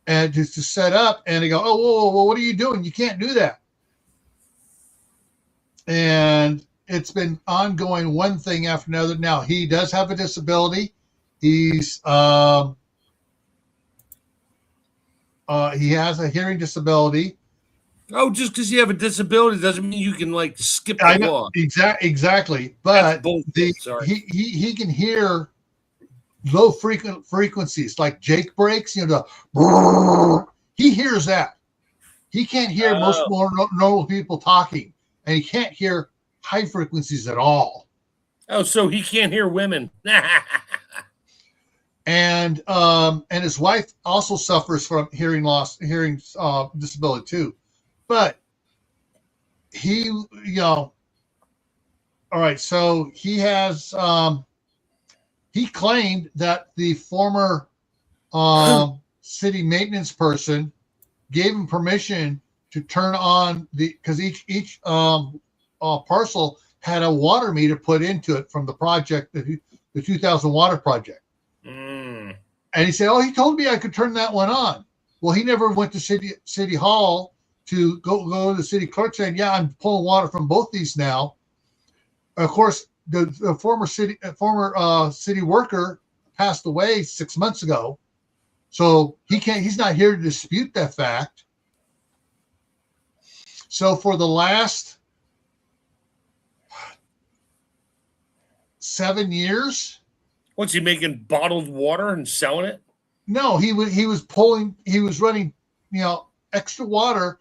and just to set up. And they go, "Oh, whoa, what are you doing? You can't do that." And it's been ongoing, one thing after another. Now he does have a disability. He's he has a hearing disability. Oh, just because you have a disability doesn't mean you can skip the law. Exactly. But he can hear low frequencies like Jake breaks, you know, the he hears that. He can't hear most more normal people talking, and he can't hear high frequencies at all. Oh, so he can't hear women. And his wife also suffers from hearing loss, hearing disability too. But he, you know, all right. So he has he claimed that the former city maintenance person gave him permission to turn on because each parcel had a water meter put into it from the project, the 2000 water project. And he said, "Oh, he told me I could turn that one on." Well, he never went to city hall to go to the city clerk saying, "Yeah, I'm pulling water from both these now." Of course, the former city worker passed away 6 months ago, so he's not here to dispute that fact. So for the last 7 years. What's he making, bottled water and selling it? No, he was running, you know, extra water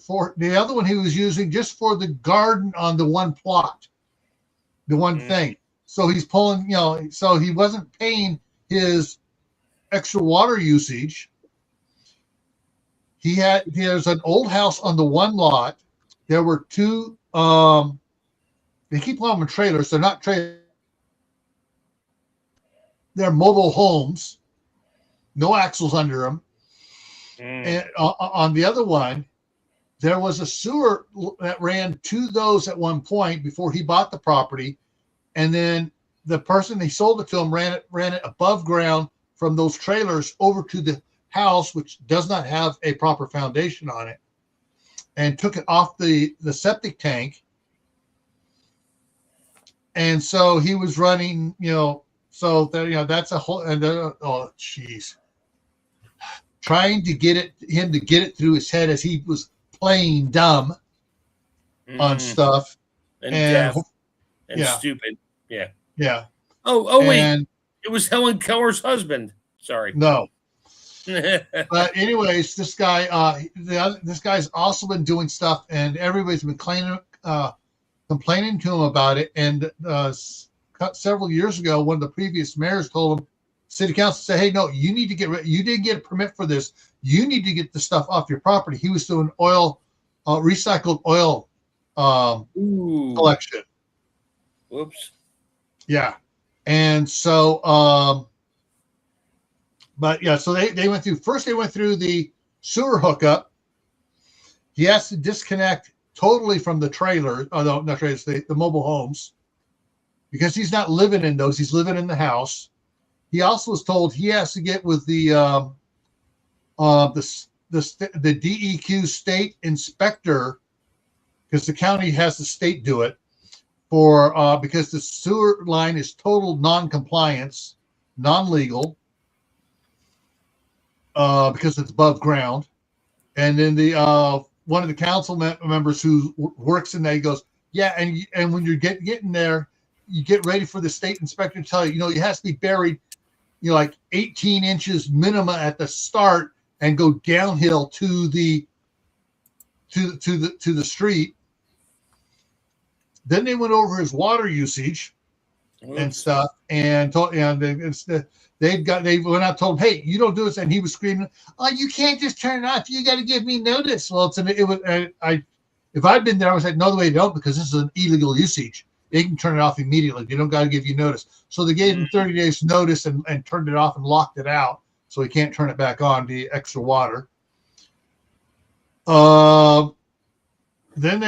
for the other one he was using just for the garden on the one plot, the one thing. So he's pulling, you know, so he wasn't paying his extra water usage. There's an old house on the one lot. There were two, they keep calling them trailers. They're not trailers. They're mobile homes, no axles under them. And on the other one, there was a sewer that ran to those at one point before he bought the property. And then the person he sold it to him ran it above ground from those trailers over to the house, which does not have a proper foundation on it, and took it off the septic tank. And so he was running, you know, so that, you know, that's a whole, and oh geez, trying to get him to get it through his head as he was playing dumb on stuff and deaf and stupid. Yeah. Oh wait, it was Helen Keller's husband. Sorry. No. But anyways, this guy's also been doing stuff, and everybody's been complaining to him about it. And several years ago, one of the previous mayors told him, city council said, "Hey, no, you need to you didn't get a permit for this. You need to get the stuff off your property." He was doing recycled oil collection. Whoops. Yeah. And so, but yeah, so they went through the sewer hookup. He has to disconnect totally from the trailer, not trailers, the mobile homes, because he's not living in those. He's living in the house. He also was told he has to get with the DEQ state inspector, because the county has the state do it because the sewer line is total non-compliance, non-legal, because it's above ground. And then the one of the council members who works in there, he goes, "Yeah, and when you're getting there, you get ready for the state inspector to tell you, you know, it has to be buried, you know, like 18 inches minimum at the start and go downhill to the street." Then they went over his water usage and stuff, and they went out and told him, "Hey, you don't do this," and he was screaming, "Oh, you can't just turn it off. You got to give me notice." Well, if I'd been there, I would say, "No, they don't, because this is an illegal usage. They can turn it off immediately. They don't got to give you notice." So they gave him 30 days notice and turned it off and locked it out, so he can't turn it back on, the extra water. Then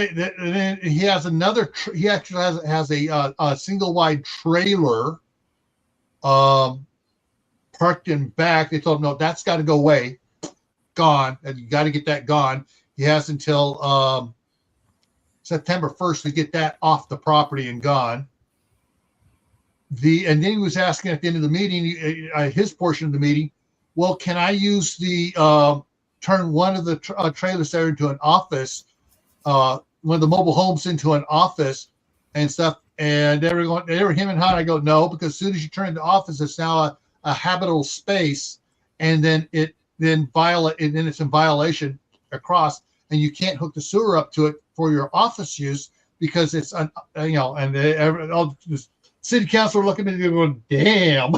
he has another. He actually has a single wide trailer parked in back. They told him, "No, that's got to go away, gone. And you got to get that gone." He has until September 1st to get that off the property and gone. And then he was asking at the end of the meeting, his portion of the meeting, "Well, can I use turn one of the trailers there into an office?" One of the mobile homes into an office and stuff, and they were him and hot. I go, "No, because as soon as you turn the office, it's now a habitable space, and then it's in violation across, and you can't hook the sewer up to it for your office use because it's and all the city council are looking at me going, damn.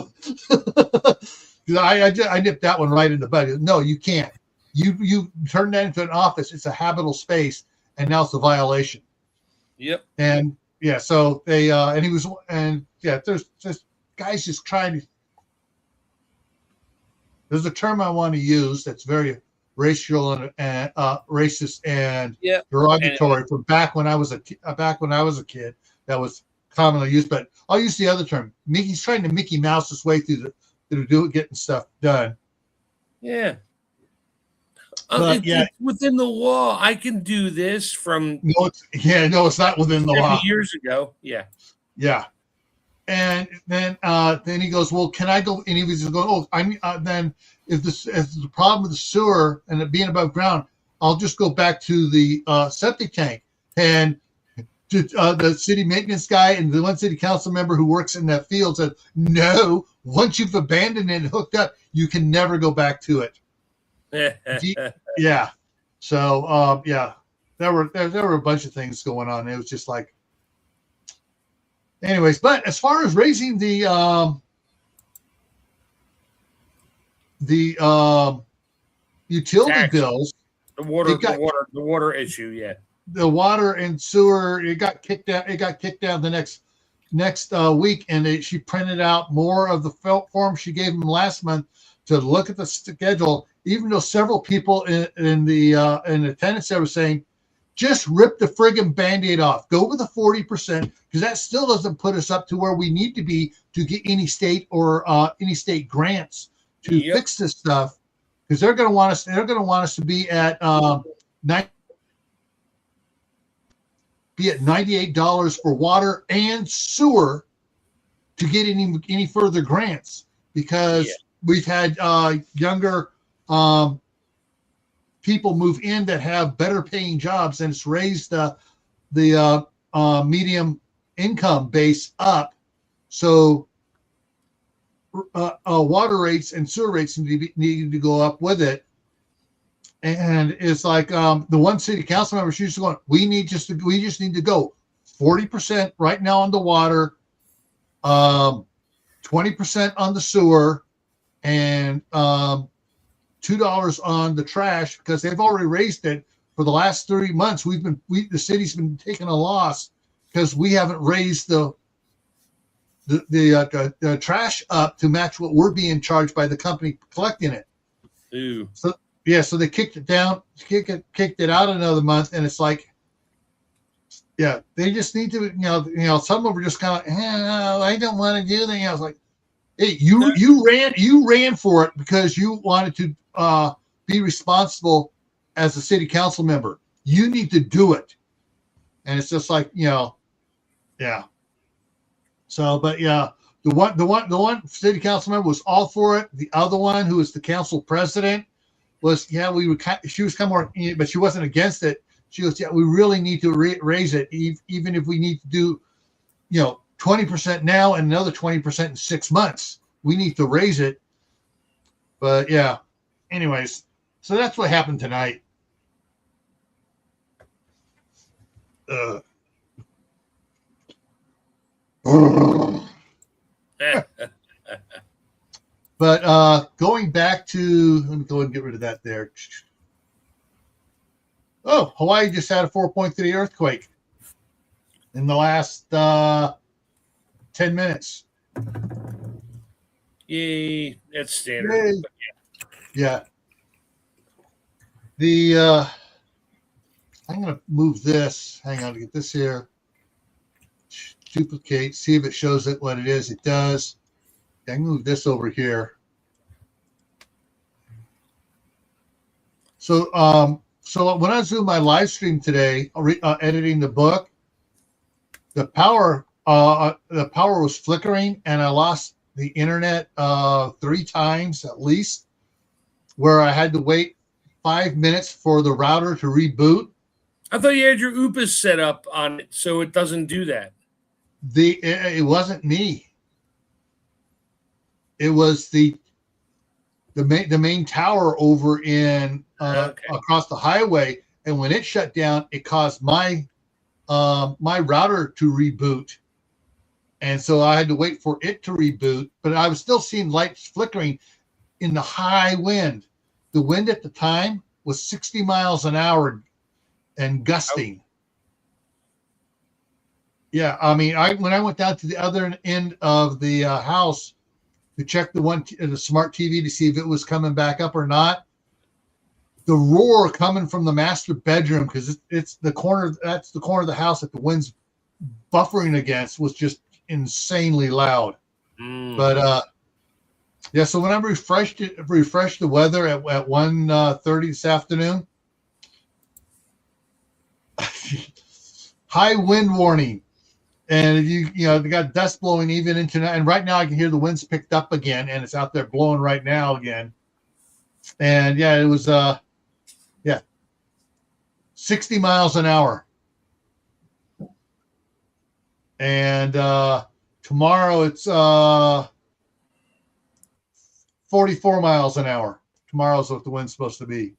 I nipped that one right in the bud. No, you can't. You turn that into an office. It's a habitable space, and now it's a violation. Yep. And yeah, so they there's just guys just trying to. There's a term I want to use that's very racial and racist and derogatory from back when I was a kid. That was commonly used, but I'll use the other term. He's trying to Mickey Mouse his way through getting stuff done. Yeah. It's within the law. I can do this from. It's not within the law. Years ago. Yeah. Yeah. And then he goes, well, can I go? And he was just going, then if the problem with the sewer and it being above ground, I'll just go back to the septic tank. And the city maintenance guy and the one city council member who works in that field said, no, once you've abandoned it and hooked up, you can never go back to it. Yeah. So, there were a bunch of things going on. It was just like, anyways, but as far as raising the utility tax bills, the water issue, yeah. The water and sewer, it got kicked out the next week, and she printed out more of the form she gave them last month to look at the schedule, even though several people in attendance there were saying, just rip the friggin' Band-Aid off. Go with the 40%, because that still doesn't put us up to where we need to be to get any state or any state grants to fix this stuff. Because they're going to want us to be at $98 for water and sewer to get any further grants, because we've had younger people move in that have better paying jobs, and it's raised the medium income base up. So water rates and sewer rates need to go up with it. And it's like the one city council member, she's going, we just need to go 40% right now on the water, 20% on the sewer, and $2 on the trash, because they've already raised it for the last 30 months. The city's been taking a loss because we haven't raised the trash up to match what we're being charged by the company collecting it. Ew. So they kicked it out another month, and it's like, they just need to, some of them were just kind of, I don't want to do that. I was like, hey, you ran for it because you wanted to be responsible as a city council member. You need to do it. And it's just like, So, but the one city council member was all for it. The other one, who was the council president, was, she was kind of more, but she wasn't against it. She goes, we really need to raise it, even if we need to do, 20% now and another 20% in 6 months. We need to raise it. But anyways, so that's what happened tonight. But going back to, let me go ahead and get rid of that there. Oh, Hawaii just had a 4.3 earthquake in the last 10 minutes. Yay, that's standard. Yeah. I'm going to move this. Hang on to get this here. Duplicate, see if it shows it what it is. It does. I can move this over here. So when I was doing my live stream today, editing the book, the power was flickering, and I lost the internet 3 times at least, where I had to wait 5 minutes for the router to reboot. I thought you had your UPS set up on it so it doesn't do that. It wasn't me. It was the main tower over in across the highway, and when it shut down, it caused my router to reboot, and so I had to wait for it to reboot. But I was still seeing lights flickering in the high wind. The wind at the time was 60 miles an hour and gusting. Yeah, I mean, when I went down to the other end of the house to check the smart TV to see if it was coming back up or not, the roar coming from the master bedroom, because it's the corner, that's the corner of the house that the wind's buffering against, was just insanely loud. But yeah, so when I refreshed the weather at 1:30 this afternoon, high wind warning. And you know, they got dust blowing even into now. And right now I can hear the wind's picked up again, and it's out there blowing right now again. And yeah, it was 60 miles an hour. And tomorrow it's 44 miles an hour. Tomorrow's what the wind's supposed to be.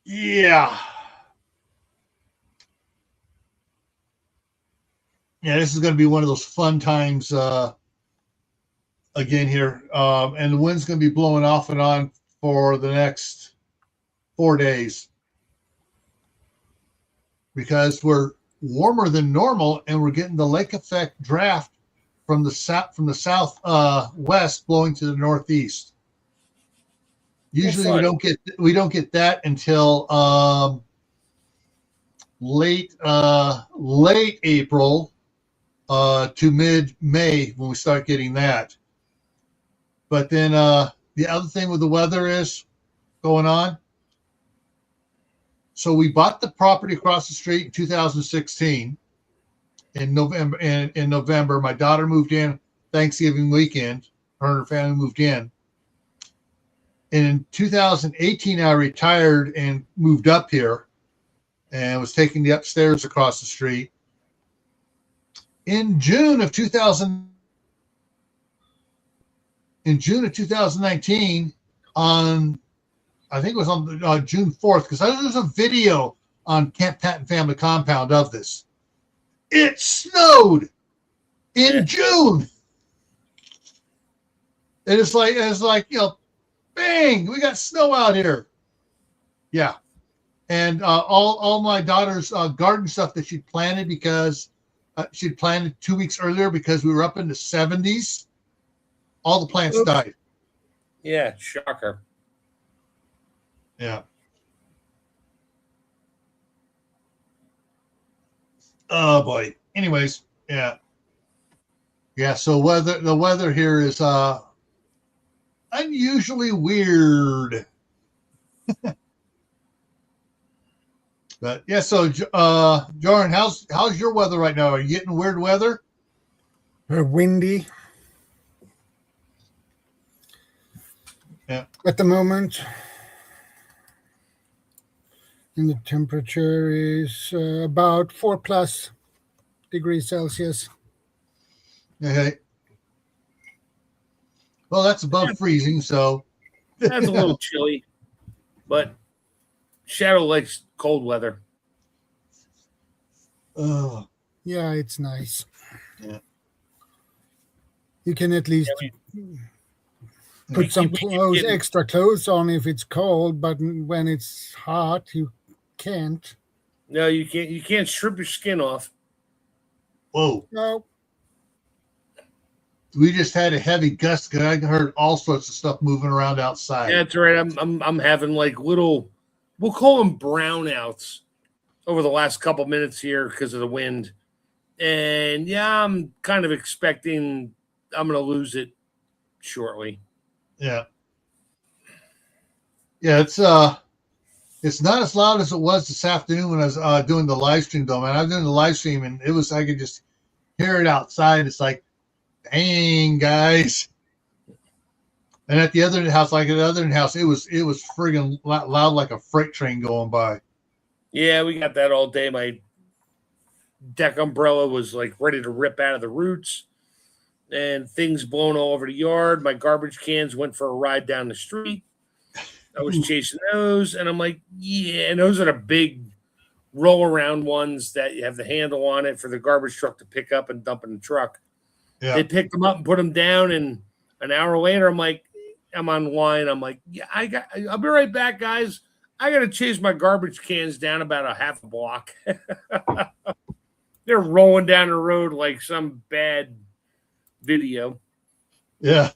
Yeah. Yeah, this is going to be one of those fun times again here. And the wind's going to be blowing off and on for the next 4 days because we're warmer than normal and we're getting the lake effect draft from the south west blowing to the northeast. Usually we don't get that until late April to mid-May when we start getting that. But then the other thing with the weather is going on. So we bought the property across the street in 2016 in November. In November, my daughter moved in Thanksgiving weekend. Her and her family moved in. And in 2018, I retired and moved up here and was taking the upstairs across the street. In June of 2019, on I think it was on June 4th, because there's a video on Camp Patton Family Compound of this. It snowed in June. And it's like you know, bang, we got snow out here. Yeah. And all my daughter's garden stuff that she'd planted because she'd planted 2 weeks earlier because we were up in the 70s. All the plants died. Yeah, shocker. Yeah. Oh boy. Anyways, yeah. Yeah, so the weather here is unusually weird. But yeah, so Jordan, how's your weather right now? Are you getting weird weather? Windy. Yeah. At the moment. And the temperature is about 4+ degrees Celsius. Okay. Well, that's above freezing, so that's a little chilly, but Shadow likes cold weather. Yeah, it's nice. Yeah. You can at least put some clothes, extra clothes on if it's cold, but when it's hot, you can't. No, you can't. You can't strip your skin off. Whoa. No. We just had a heavy gust because I heard all sorts of stuff moving around outside. Yeah, that's right. I'm having like little, we'll call them brownouts over the last couple minutes here because of the wind. And yeah, I'm kind of expecting I'm going to lose it shortly. Yeah. Yeah, it's not as loud as it was this afternoon when I was doing the live stream though, man. I was doing the live stream and it was, I could just hear it outside. It's like, dang, guys. And at the other house, it was friggin' loud like a freight train going by. Yeah, we got that all day. My deck umbrella was like ready to rip out of the roots. and things blown all over the yard. My garbage cans went for a ride down the street. I was chasing those, and I'm like, yeah. And those are the big roll around ones that you have the handle on it for the garbage truck to pick up and dump in the truck. Yeah. They picked them up and put them down, and an hour later, I'm like, I'm online. I'm like, yeah, I'll be right back, guys. I got to chase my garbage cans down about a half a block. They're rolling down the road like some bad video. Yeah.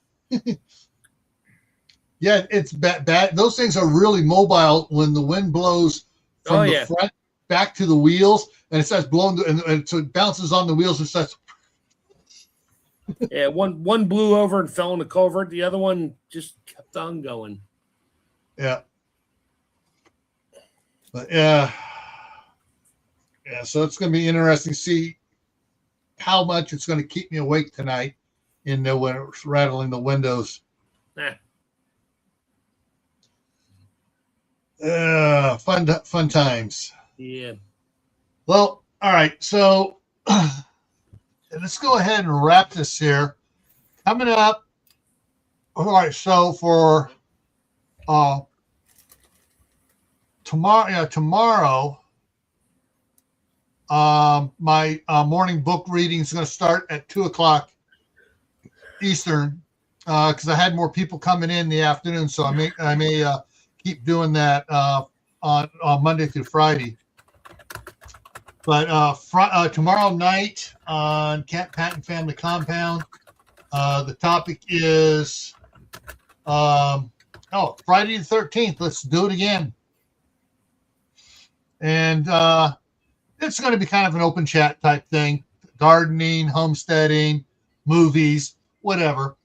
Yeah, it's bad. Those things are really mobile when the wind blows from the front back to the wheels, and it starts blowing, and so it bounces on the wheels and starts. Yeah, one blew over and fell in the culvert. The other one just kept on going. Yeah. But yeah. So it's going to be interesting to see how much it's going to keep me awake tonight when it's rattling the windows. Fun times. Yeah. Well, all right. So let's go ahead and wrap this here. Coming up. All right. So for tomorrow, my morning book reading is going to start at 2:00 Eastern because I had more people coming in the afternoon, so I may keep doing that on Monday through Friday. But tomorrow night on Camp Patton Family Compound, the topic is Friday the 13th. Let's do it again. And it's going to be kind of an open chat type thing. Gardening, homesteading, movies, whatever.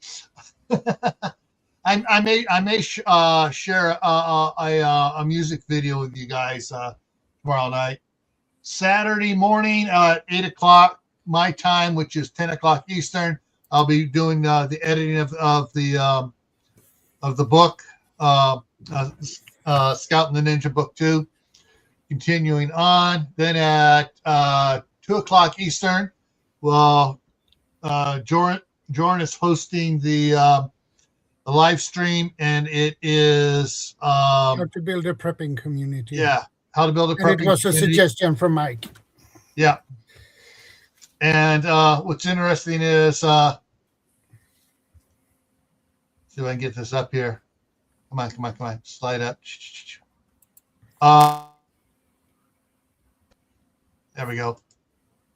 I may share a music video with you guys tomorrow night. Saturday morning at 8:00 my time, which is 10:00 Eastern. I'll be doing the editing of the book, Scouting the Ninja Book 2. Continuing on, then at 2:00 Eastern, Jordan is hosting the live stream, and it is how to build a prepping community. Yeah, how to build a prepping community. It was a suggestion from Mike. Yeah. And what's interesting is, see if I can get this up here. Come on, slide up. There we go.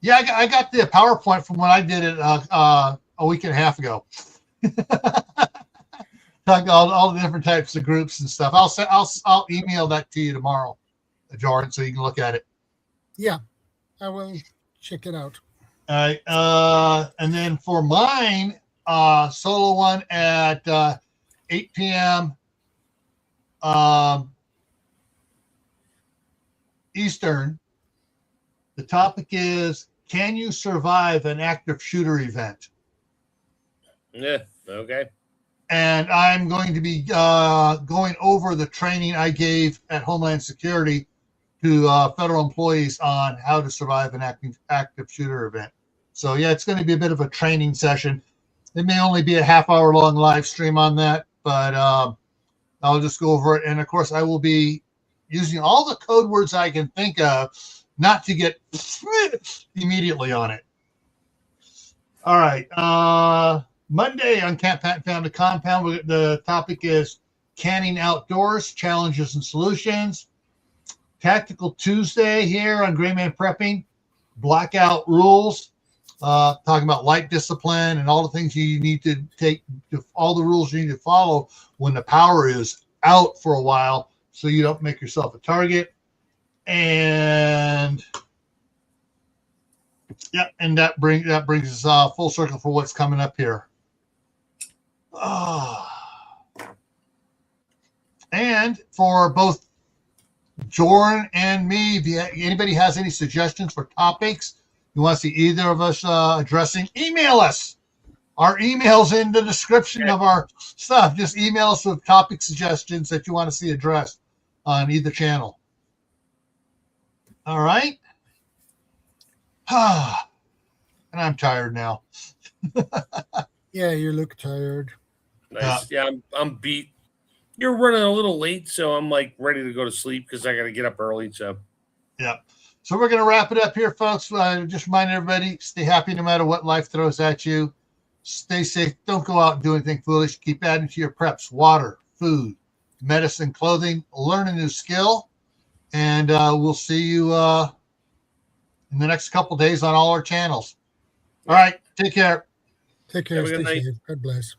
Yeah, I got the PowerPoint from when I did it a week and a half ago. Talking all the different types of groups and stuff. I'll email that to you tomorrow, Jordan, so you can look at it. Yeah, I will check it out. All right, and then for mine, solo one at 8 p.m. Eastern. The topic is, can you survive an active shooter event? Yeah, okay. And I'm going to be going over the training I gave at Homeland Security to federal employees on how to survive an active shooter event. So, yeah, it's going to be a bit of a training session. It may only be a half-hour long live stream on that, but I'll just go over it. And, of course, I will be using all the code words I can think of not to get immediately on it. All right. Monday on Camp Patton Family Compound, the topic is Canning Outdoors, Challenges and Solutions. Tactical Tuesday here on Gray Man Prepping, Blackout Rules, talking about light discipline and all the things you need to take, all the rules you need to follow when the power is out for a while so you don't make yourself a target. And yeah, and that brings us full circle for what's coming up here. And for both Jordan and me, if anybody has any suggestions for topics you want to see either of us addressing, email us. Our email's in the description of our stuff. Just email us with topic suggestions that you want to see addressed on either channel. All right. and I'm tired now. Yeah, you look tired. Nice. Yeah, I'm beat. You're running a little late, so I'm like ready to go to sleep because I got to get up early. So, yeah. So we're going to wrap it up here, folks. Just remind everybody, stay happy no matter what life throws at you. Stay safe. Don't go out and do anything foolish. Keep adding to your preps: water, food, medicine, clothing. Learn a new skill, and we'll see you in the next couple days on all our channels. All right. Take care. Take care. Have a good Stay night. safe. God bless.